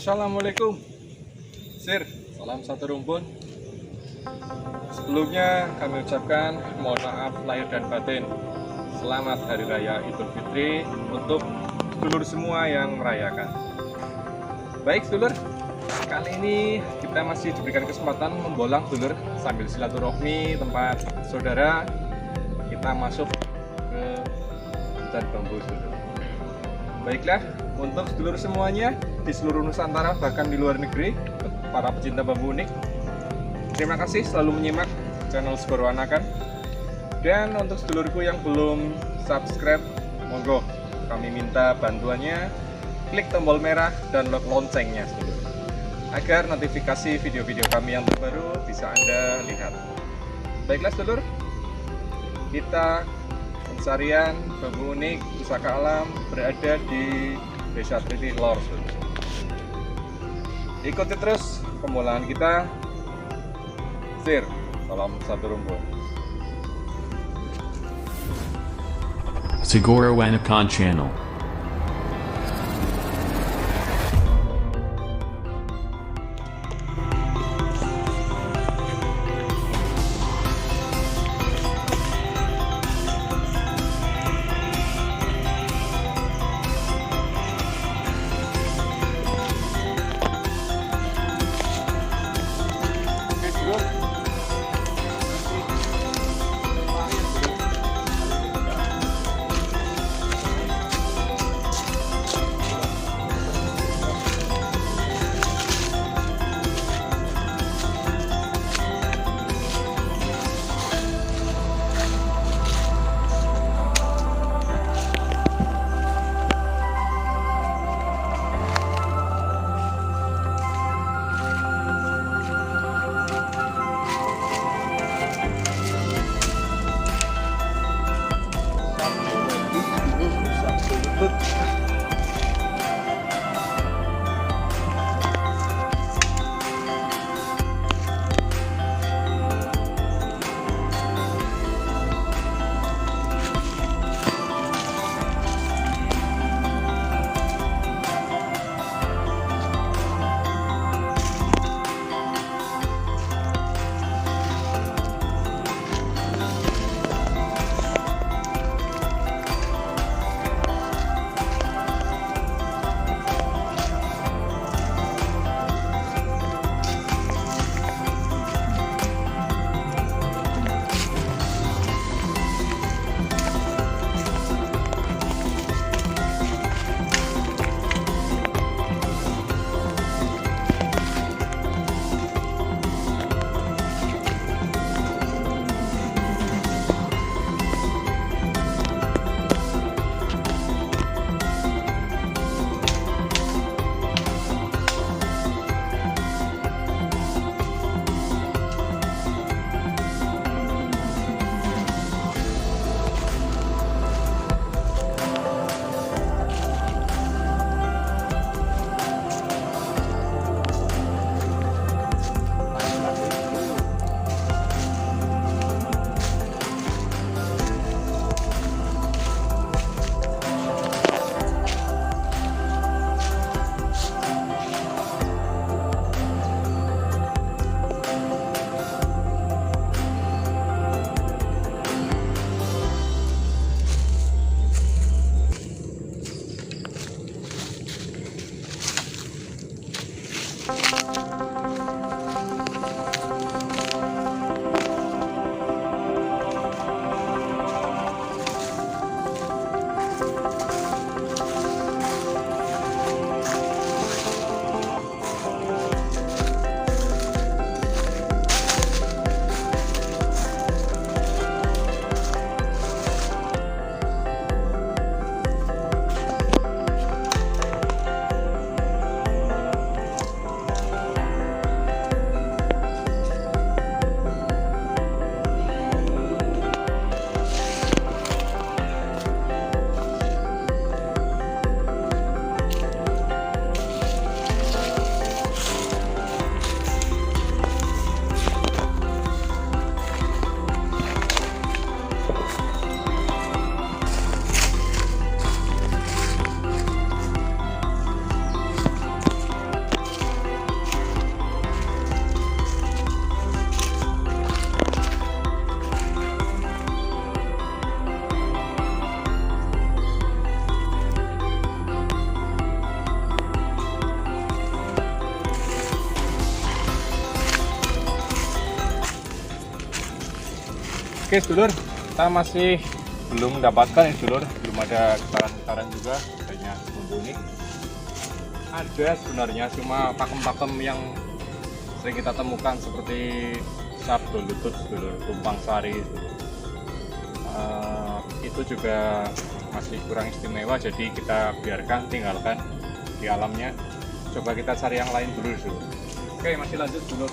Assalamualaikum Sir, salam satu rumpun. Sebelumnya kami ucapkan mohon maaf lahir dan batin. Selamat Hari Raya Idul Fitri untuk sedulur semua yang merayakan. Baik sedulur, kali ini kita masih diberikan kesempatan membolang sedulur sambil silaturahmi tempat saudara. Kita masuk ke hutan bambu sedulur. Baiklah, untuk sedulur semuanya di seluruh Nusantara bahkan di luar negeri, para pecinta bambu unik, terima kasih selalu menyimak channel Segoro Anakan. Dan untuk sedulurku yang belum subscribe, monggo kami minta bantuannya, klik tombol merah dan loncengnya sedulur, agar notifikasi video-video kami yang terbaru bisa Anda lihat. Baiklah sedulur, kita pencarian bambu unik pusaka alam berada di Desa Triti Lor. Ikuti terus pembolaan kita. Sir, salam satu rumpun. Segoro Anakan Channel. Oke sedulur, kita masih belum mendapatkan ya sedulur, belum ada getaran-getaran juga banyak bumbu ini. Ada sebenarnya, cuma pakem-pakem yang sering kita temukan seperti sabdo lutut sedulur, tumpang sari itu juga masih kurang istimewa, jadi kita biarkan, tinggalkan di alamnya. Coba kita cari yang lain dulu sedulur. Oke, masih lanjut dulu.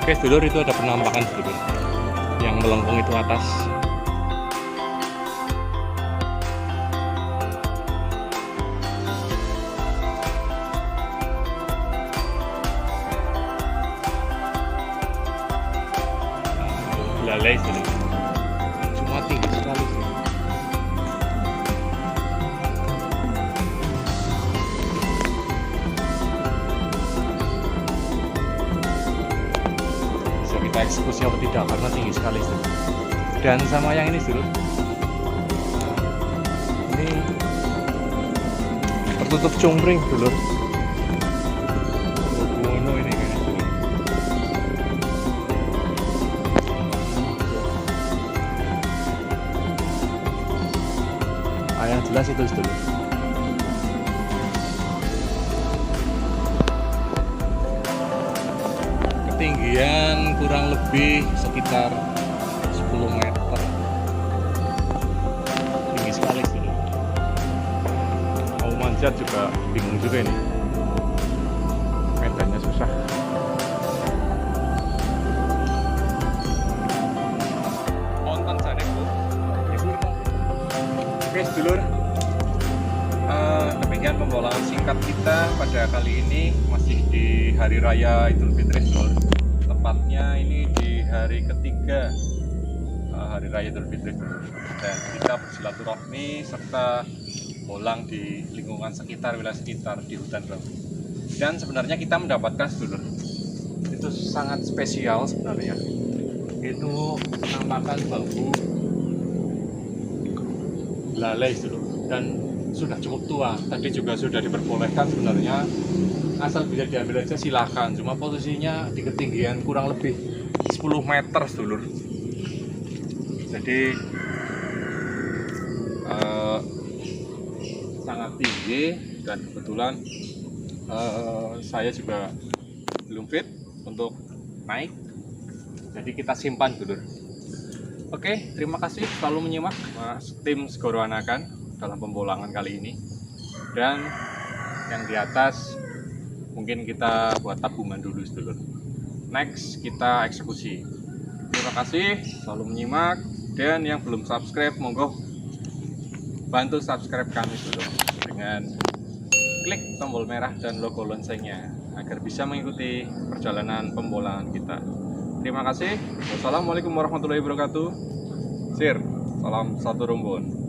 Oke sedulur, itu ada penampakan sedulur yang melengkung itu atas. Belalai sedulur, cuma tinggi sekali sedulur. Kita eksekusi atau tidak karena tinggi sekali sedulur. Dan sama yang ini sedulur, ini tertutup cungkring sedulur. Bunuh ini kayaknya sedulur. Yang jelas itu sedulur. Ketinggian kurang lebih sekitar 10 meter. Tinggi sekali sih. Mau manjat juga bingung juga ini. Medannya susah. Nonton sana Bu. Oke sedulur. Demikian pembolaan singkat kita pada kali ini, masih di Hari Raya Idul Fitri sedulur. Tepatnya ini di hari ketiga Hari Raya Idul Fitri, dan kita bersilaturahmi serta bolang di lingkungan sekitar, wilayah sekitar di hutan Rabu. Dan sebenarnya kita mendapatkan sedulur, itu sangat spesial sebenarnya, itu penampakan bambu lalai sedulur, dan sudah cukup tua. Tadi juga sudah diperbolehkan sebenarnya, asal bisa diambil aja silahkan, cuma posisinya di ketinggian kurang lebih 10 meter sedulur. Jadi sangat tinggi, dan kebetulan saya juga belum fit untuk naik, jadi kita simpan sedulur. Oke, terima kasih selalu menyimak Mas tim Segoro Anakan dalam pembolangan kali ini. Dan yang di atas mungkin kita buat tabungan dulu sedulur. Next kita eksekusi. Terima kasih selalu menyimak, dan yang belum subscribe monggo bantu subscribe kami sedulur dengan klik tombol merah dan logo loncengnya agar bisa mengikuti perjalanan pembolangan kita. Terima kasih. Wassalamualaikum warahmatullahi wabarakatuh. Sir, salam satu rumpun.